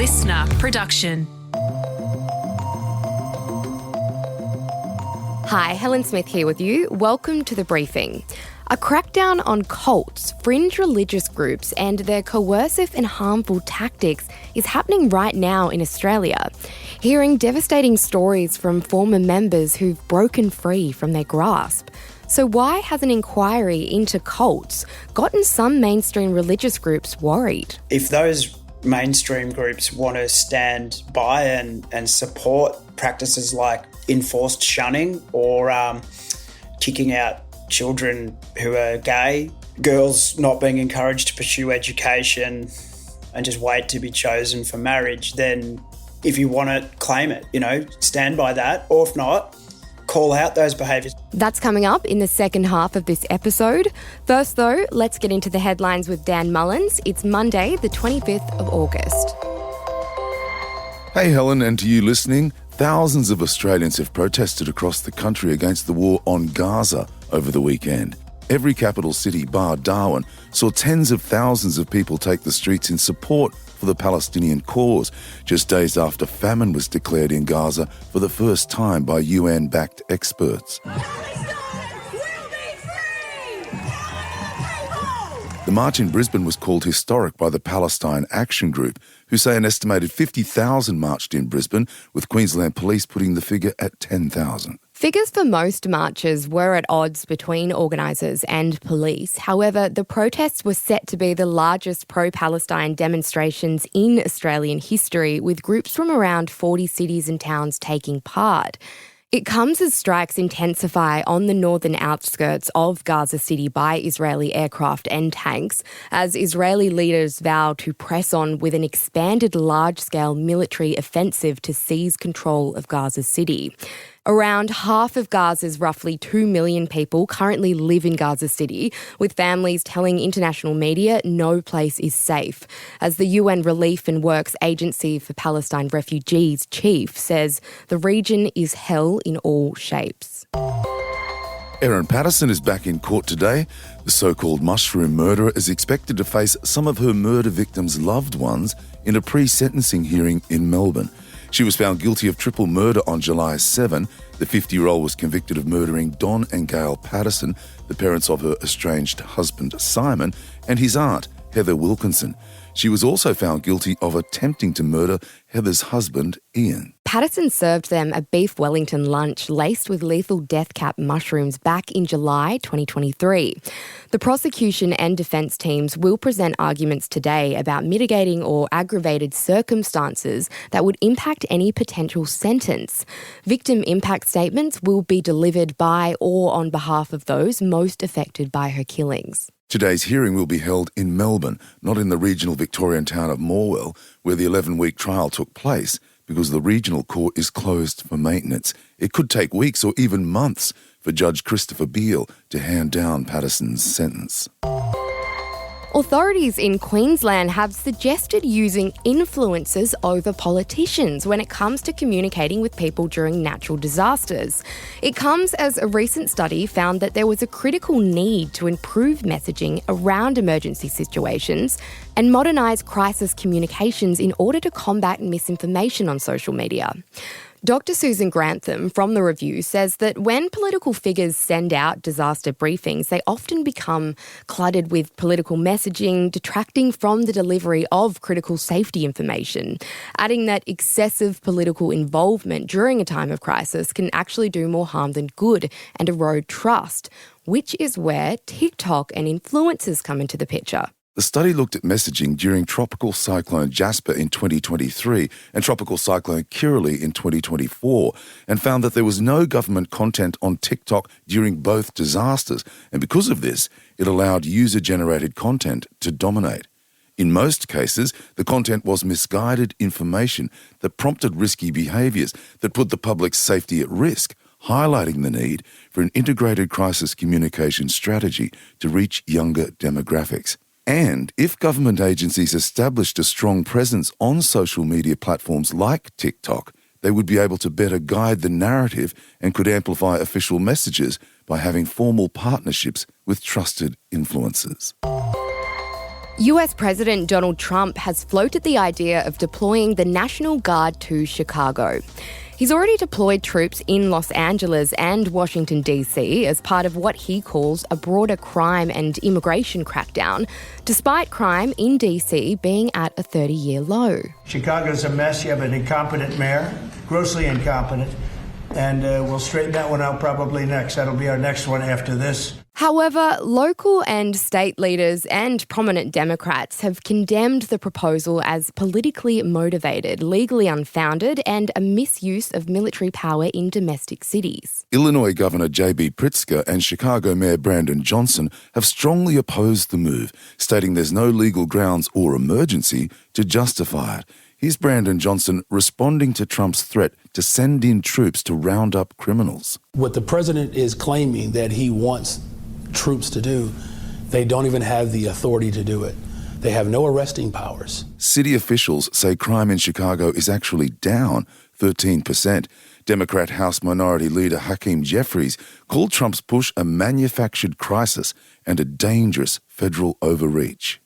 listener production. Hi, Helen Smith here with you. Welcome to The Briefing. A crackdown on cults, fringe religious groups and their coercive and harmful tactics is happening right now in Australia. Hearing devastating stories from former members who've broken free from their grasp. So why has an inquiry into cults gotten some mainstream religious groups worried? If those mainstream groups want to stand by and support practices like enforced shunning or kicking out children who are gay, girls not being encouraged to pursue education and just wait to be chosen for marriage, then if you want to claim it, stand by that. Or if not, call out those behaviours. That's coming up in the second half of this episode. First though, let's get into the headlines with Dan Mullins. It's Monday, the 25th of August. Hey Helen, and to you listening, thousands of Australians have protested across the country against the war on Gaza over the weekend. Every capital city, bar Darwin, saw tens of thousands of people take the streets in support for the Palestinian cause, just days after famine was declared in Gaza for the first time by UN-backed experts. The march in Brisbane was called historic by the Palestine Action Group, who say an estimated 50,000 marched in Brisbane, with Queensland Police putting the figure at 10,000. Figures for most marches were at odds between organisers and police. However, the protests were set to be the largest pro-Palestine demonstrations in Australian history, with groups from around 40 cities and towns taking part. It comes as strikes intensify on the northern outskirts of Gaza City by Israeli aircraft and tanks, as Israeli leaders vow to press on with an expanded large-scale military offensive to seize control of Gaza City. Around half of Gaza's roughly 2 million people currently live in Gaza City, with families telling international media no place is safe. As the UN Relief and Works Agency for Palestine Refugees chief says, the region is hell in all shapes. Erin Patterson is back in court today. The so-called mushroom murderer is expected to face some of her murder victims' loved ones in a pre-sentencing hearing in Melbourne. She was found guilty of triple murder on July 7. The 50-year-old was convicted of murdering Don and Gail Patterson, the parents of her estranged husband Simon, and his aunt, Heather Wilkinson. She was also found guilty of attempting to murder Heather's husband, Ian. Patterson served them a beef Wellington lunch laced with lethal death cap mushrooms back in July 2023. The prosecution and defence teams will present arguments today about mitigating or aggravated circumstances that would impact any potential sentence. Victim impact statements will be delivered by or on behalf of those most affected by her killings. Today's hearing will be held in Melbourne, not in the regional Victorian town of Morwell, where the 11-week trial took place, because the regional court is closed for maintenance. It could take weeks or even months for Judge Christopher Beale to hand down Patterson's sentence. Authorities in Queensland have suggested using influencers over politicians when it comes to communicating with people during natural disasters. It comes as a recent study found that there was a critical need to improve messaging around emergency situations and modernise crisis communications in order to combat misinformation on social media. Dr. Susan Grantham from The Review says that when political figures send out disaster briefings, they often become cluttered with political messaging, detracting from the delivery of critical safety information, adding that excessive political involvement during a time of crisis can actually do more harm than good and erode trust, which is where TikTok and influencers come into the picture. The study looked at messaging during Tropical Cyclone Jasper in 2023 and Tropical Cyclone Kirrily in 2024 and found that there was no government content on TikTok during both disasters, and because of this, it allowed user-generated content to dominate. In most cases, the content was misguided information that prompted risky behaviours that put the public's safety at risk, highlighting the need for an integrated crisis communication strategy to reach younger demographics. And if government agencies established a strong presence on social media platforms like TikTok, they would be able to better guide the narrative and could amplify official messages by having formal partnerships with trusted influencers. US President Donald Trump has floated the idea of deploying the National Guard to Chicago. He's already deployed troops in Los Angeles and Washington, D.C. as part of what he calls a broader crime and immigration crackdown, despite crime in D.C. being at a 30-year low. Chicago's a mess. You have an incompetent mayor, grossly incompetent, and we'll straighten that one out probably next. That'll be our next one after this. However, local and state leaders and prominent Democrats have condemned the proposal as politically motivated, legally unfounded, and a misuse of military power in domestic cities. Illinois Governor J.B. Pritzker and Chicago Mayor Brandon Johnson have strongly opposed the move, stating there's no legal grounds or emergency to justify it. Here's Brandon Johnson responding to Trump's threat to send in troops to round up criminals. What the president is claiming that he wants troops to do, they don't even have the authority to do it. They have no arresting powers. City officials say crime in Chicago is actually down 13%. Democrat House Minority Leader Hakeem Jeffries called Trump's push a manufactured crisis and a dangerous federal overreach.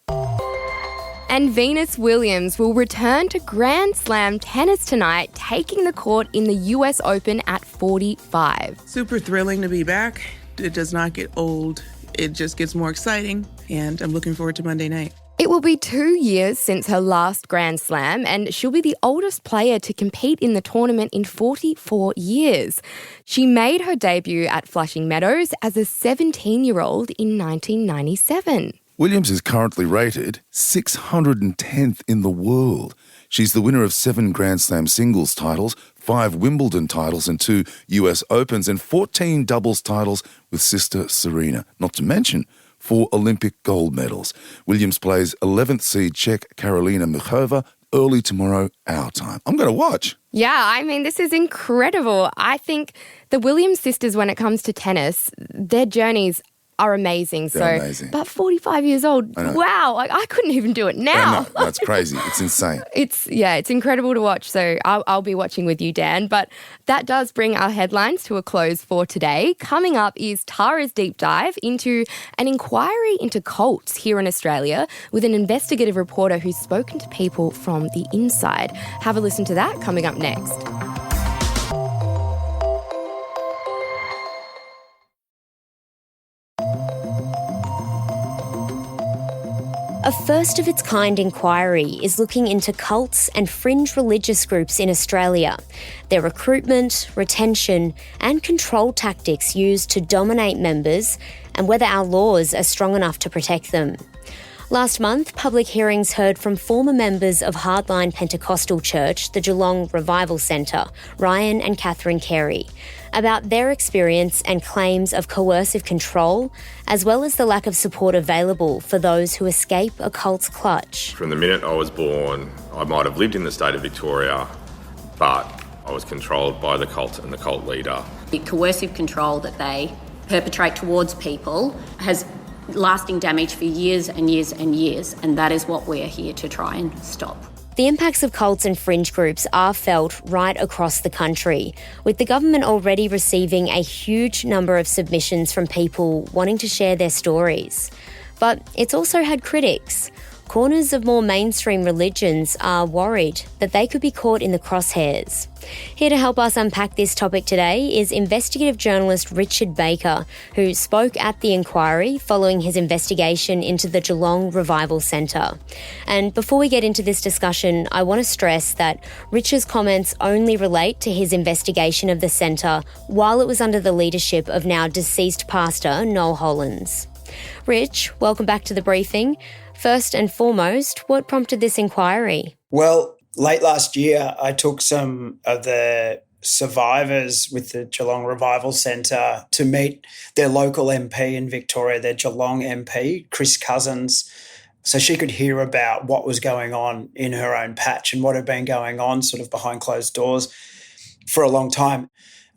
And Venus Williams will return to Grand Slam tennis tonight, taking the court in the US Open at 45. Super thrilling to be back. It does not get old. It just gets more exciting, and I'm looking forward to Monday night. It will be 2 years since her last Grand Slam, and she'll be the oldest player to compete in the tournament in 44 years. She made her debut at Flushing Meadows as a 17-year-old in 1997. Williams is currently rated 610th in the world. She's the winner of 7 Grand Slam singles titles, 5 Wimbledon titles and 2 US Opens, and 14 doubles titles with sister Serena, not to mention 4 Olympic gold medals. Williams plays 11th seed Czech Karolina Muchova early tomorrow, our time. I'm going to watch. Yeah, I mean, this is incredible. I think the Williams sisters, when it comes to tennis, their journeys are amazing. They're amazing. But 45 years old, wow, I couldn't even do it now. No, that's crazy. It's insane. It's incredible to watch. So I'll be watching with you, Dan. But that does bring our headlines to a close for today. Coming up is Tara's deep dive into an inquiry into cults here in Australia with an investigative reporter who's spoken to people from the inside. Have a listen to that coming up next. A first-of-its-kind inquiry is looking into cults and fringe religious groups in Australia, their recruitment, retention and control tactics used to dominate members, and whether our laws are strong enough to protect them. Last month, public hearings heard from former members of hardline Pentecostal church, the Geelong Revival Centre, Ryan and Catherine Carey, about their experience and claims of coercive control, as well as the lack of support available for those who escape a cult's clutch. From the minute I was born, I might have lived in the state of Victoria, but I was controlled by the cult and the cult leader. The coercive control that they perpetrate towards people has lasting damage for years and years and years, and that is what we're here to try and stop. The impacts of cults and fringe groups are felt right across the country, with the government already receiving a huge number of submissions from people wanting to share their stories. But it's also had critics. Corners of more mainstream religions are worried that they could be caught in the crosshairs. Here to help us unpack this topic today is investigative journalist Richard Baker, who spoke at the inquiry following his investigation into the Geelong Revival Centre. And before we get into this discussion, I want to stress that Richard's comments only relate to his investigation of the centre while it was under the leadership of now deceased pastor Noel Hollands. Rich, welcome back to the briefing. First and foremost, what prompted this inquiry? Well, late last year, I took some of the survivors with the Geelong Revival Centre to meet their local MP in Victoria, their Geelong MP, Chris Cousins, so she could hear about what was going on in her own patch and what had been going on sort of behind closed doors for a long time.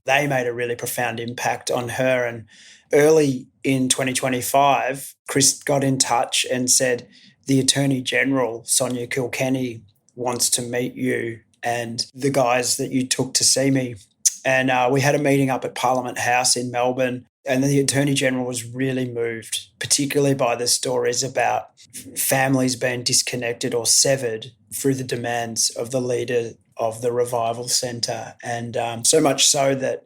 They made a really profound impact on her, and early in 2025, Chris got in touch and said, the Attorney General, Sonia Kilkenny, wants to meet you and the guys that you took to see me. And we had a meeting up at Parliament House in Melbourne, And the Attorney General was really moved, particularly by the stories about families being disconnected or severed through the demands of the leader of the Revival Centre. And so much so that,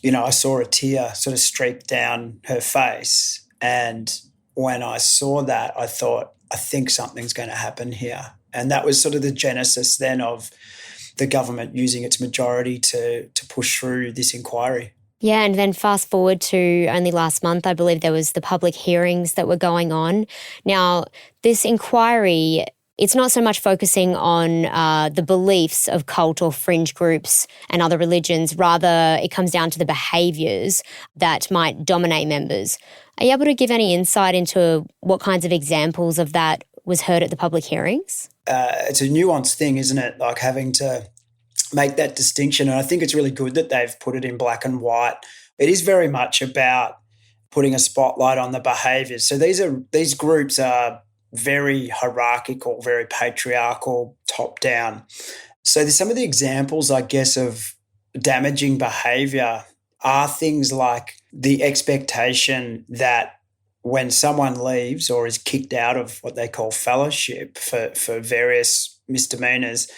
I saw a tear sort of streak down her face. And when I saw that, I thought, I think something's going to happen here. And that was sort of the genesis then of the government using its majority to push through this inquiry. Yeah, and then fast forward to only last month, I believe there was the public hearings that were going on. Now, this inquiry, it's not so much focusing on the beliefs of cult or fringe groups and other religions. Rather, it comes down to the behaviours that might dominate members. Are you able to give any insight into what kinds of examples of that was heard at the public hearings? It's a nuanced thing, isn't it? Like having to make that distinction. And I think it's really good that they've put it in black and white. It is very much about putting a spotlight on the behaviours. So these groups are very hierarchical, very patriarchal, top down. So some of the examples, I guess, of damaging behaviour are things like the expectation that when someone leaves or is kicked out of what they call fellowship for various misdemeanours,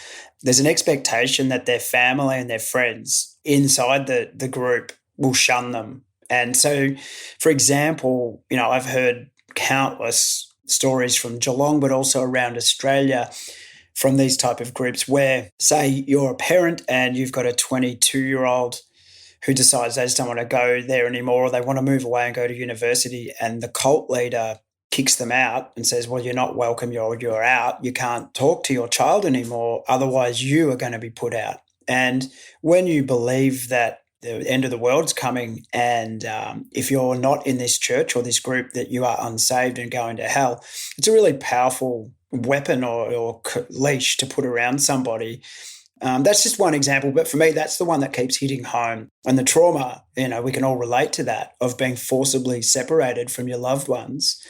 there's an expectation that their family and their friends inside the group will shun them. And so, for example, I've heard countless stories from Geelong, but also around Australia from these type of groups where, say, you're a parent and you've got a 22-year-old who decides they just don't want to go there anymore or they want to move away and go to university, and the cult leader kicks them out and says, well, you're not welcome, you're out, you can't talk to your child anymore, otherwise you are going to be put out. And when you believe that the end of the world's coming and if you're not in this church or this group that you are unsaved and going to hell, it's a really powerful weapon or leash to put around somebody. That's just one example, but for me, that's the one that keeps hitting home. And the trauma, we can all relate to that, of being forcibly separated from your loved ones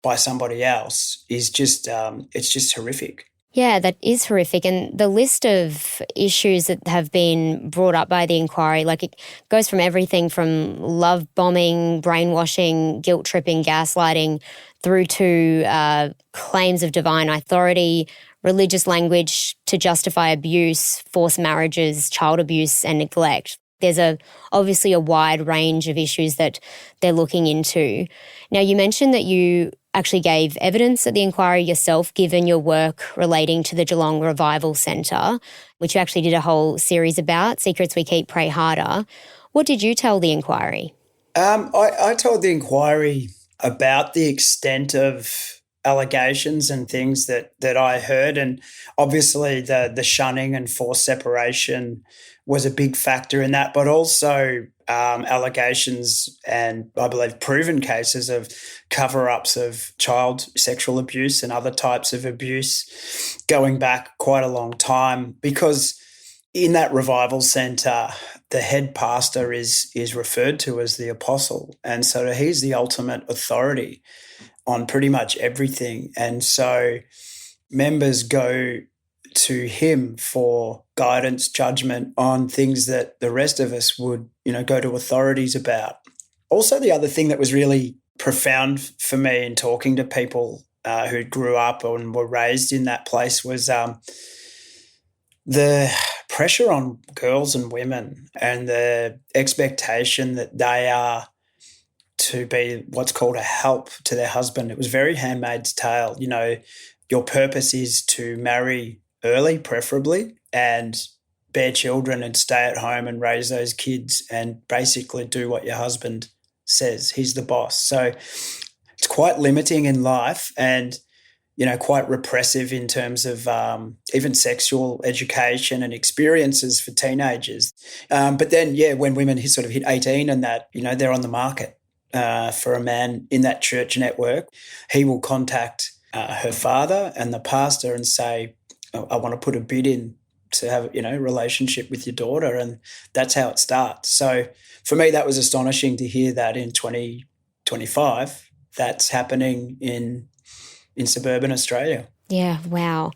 by somebody else is just, it's just horrific. Yeah, that is horrific. And the list of issues that have been brought up by the inquiry, like it goes from everything from love bombing, brainwashing, guilt tripping, gaslighting, through to claims of divine authority, religious language to justify abuse, forced marriages, child abuse and neglect. There's obviously a wide range of issues that they're looking into. Now, you mentioned that you actually gave evidence at the inquiry yourself, given your work relating to the Geelong Revival Centre, which you actually did a whole series about, Secrets We Keep, Pray Harder. What did you tell the inquiry? I told the inquiry about the extent of allegations and things that I heard, and obviously the shunning and forced separation was a big factor in that, but also allegations and I believe proven cases of cover-ups of child sexual abuse and other types of abuse going back quite a long time, because in that revival centre, the head pastor is referred to as the apostle, and so he's the ultimate authority on pretty much everything. And so members go to him for guidance, judgment on things that the rest of us would, go to authorities about. Also, the other thing that was really profound for me in talking to people who grew up and were raised in that place was the pressure on girls and women and the expectation that they are to be what's called a help to their husband. It was very Handmaid's Tale. Your purpose is to marry early, preferably, and bear children and stay at home and raise those kids and basically do what your husband says. He's the boss. So it's quite limiting in life and, quite repressive in terms of even sexual education and experiences for teenagers. But then, when women hit 18 and that, they're on the market for a man in that church network, he will contact her father and the pastor and say, I want to put a bid in to have, a relationship with your daughter. And that's how it starts. So for me, that was astonishing to hear that in 2025, that's happening in suburban Australia. Yeah, wow.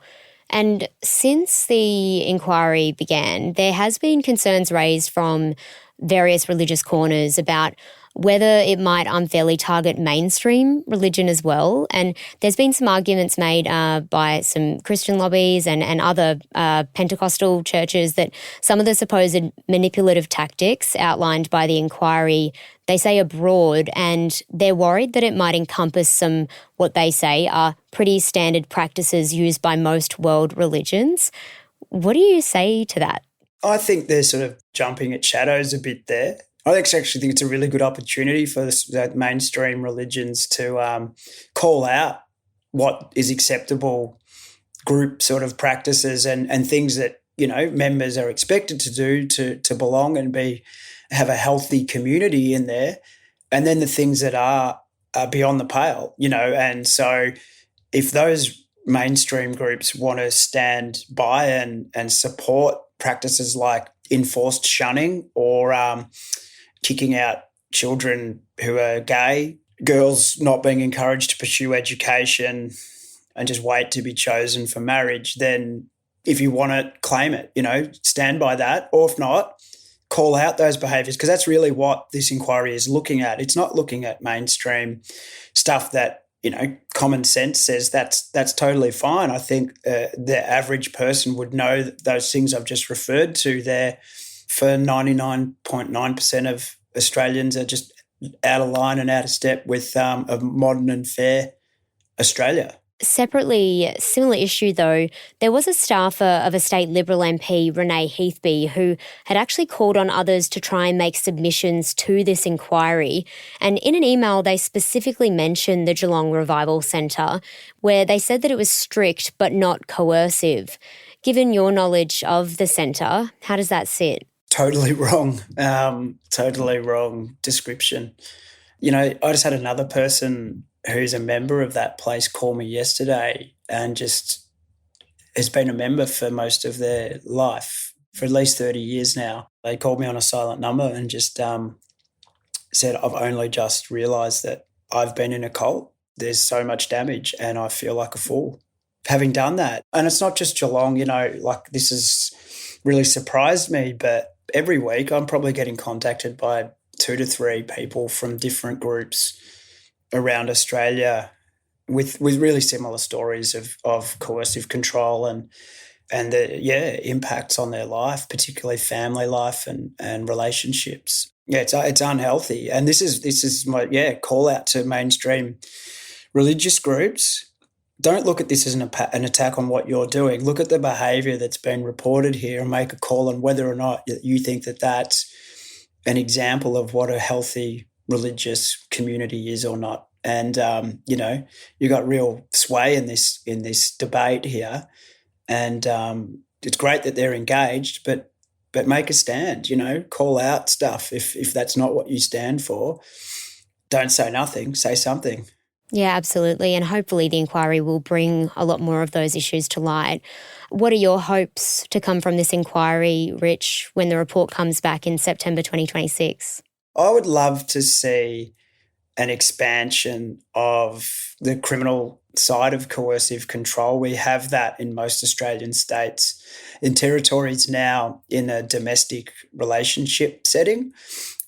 And since the inquiry began, there has been concerns raised from various religious corners about whether it might unfairly target mainstream religion as well. And there's been some arguments made by some Christian lobbies and other Pentecostal churches that some of the supposed manipulative tactics outlined by the inquiry, they say are broad, and they're worried that it might encompass some, what they say are pretty standard practices used by most world religions. What do you say to that? I think they're sort of jumping at shadows a bit there. I actually think it's a really good opportunity for the mainstream religions to call out what is acceptable group sort of practices and things that, you know, members are expected to do to belong and have a healthy community in there, and then the things that are beyond the pale, you know. And so if those mainstream groups want to stand by and support practices like enforced shunning or kicking out children who are gay, girls not being encouraged to pursue education and just wait to be chosen for marriage, then if you want to claim it, you know, stand by that. Or if not, call out those behaviours, because that's really what this inquiry is looking at. It's not looking at mainstream stuff that, you know, common sense says that's totally fine. I think the average person would know that those things I've just referred to there, for 99.9% of Australians, are just out of line and out of step with a modern and fair Australia. Separately, similar issue though, there was a staffer of a state Liberal MP, Renee Heathby, who had actually called on others to try and make submissions to this inquiry. And in an email, they specifically mentioned the Geelong Revival Centre, where they said that it was strict but not coercive. Given your knowledge of the centre, how does that sit? Totally wrong. Totally wrong description. You know, I just had another person who's a member of that place call me yesterday and just has been a member for most of their life, for at least 30 years now. They called me on a silent number and just said, I've only just realised that I've been in a cult. There's so much damage and I feel like a fool having done that. And it's not just Geelong, you know, like this has really surprised me, but every week I'm probably getting contacted by 2 to 3 people from different groups around Australia with really similar stories of coercive control and the impacts on their life, particularly family life and relationships. Yeah, it's unhealthy. And this is my call out to mainstream religious groups. Don't look at this as an attack on what you're doing. Look at the behaviour that's been reported here and make a call on whether or not you think that that's an example of what a healthy religious community is or not. And, you know, you got real sway in this debate here. And it's great that they're engaged, but make a stand, you know, call out stuff. If that's not what you stand for, don't say nothing, say something. Yeah, absolutely. And hopefully the inquiry will bring a lot more of those issues to light. What are your hopes to come from this inquiry, Rich, when the report comes back in September 2026? I would love to see an expansion of the criminal side of coercive control. We have that in most Australian states. In territories now in a domestic relationship setting.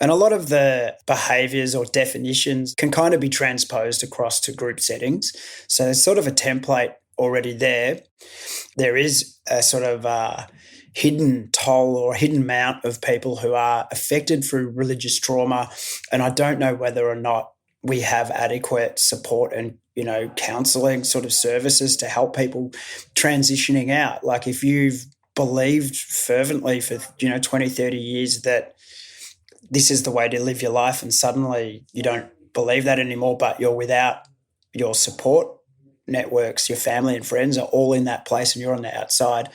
And a lot of the behaviours or definitions can kind of be transposed across to group settings. So there's sort of a template already there. There is a sort of hidden toll or hidden amount of people who are affected through religious trauma. And I don't know whether or not we have adequate support and, you know, counselling sort of services to help people transitioning out. Like if you've believed fervently for, 20, 30 years that this is the way to live your life and suddenly you don't believe that anymore, but you're without your support networks, your family and friends are all in that place and you're on the outside,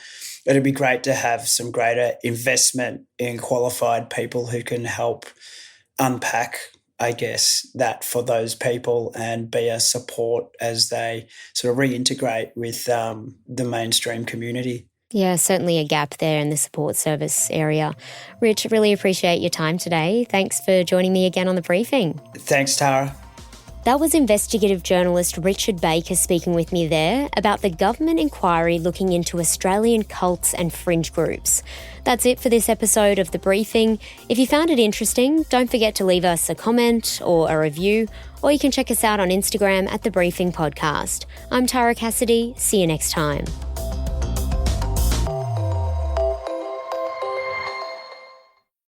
it'd be great to have some greater investment in qualified people who can help unpack, I guess, that for those people and be a support as they sort of reintegrate with the mainstream community. Yeah, certainly a gap there in the support service area. Rich, really appreciate your time today. Thanks for joining me again on the briefing. Thanks, Tara. That was investigative journalist Richard Baker speaking with me there about the government inquiry looking into Australian cults and fringe groups. That's it for this episode of The Briefing. If you found it interesting, don't forget to leave us a comment or a review, or you can check us out on Instagram at The Briefing Podcast. I'm Tara Cassidy. See you next time.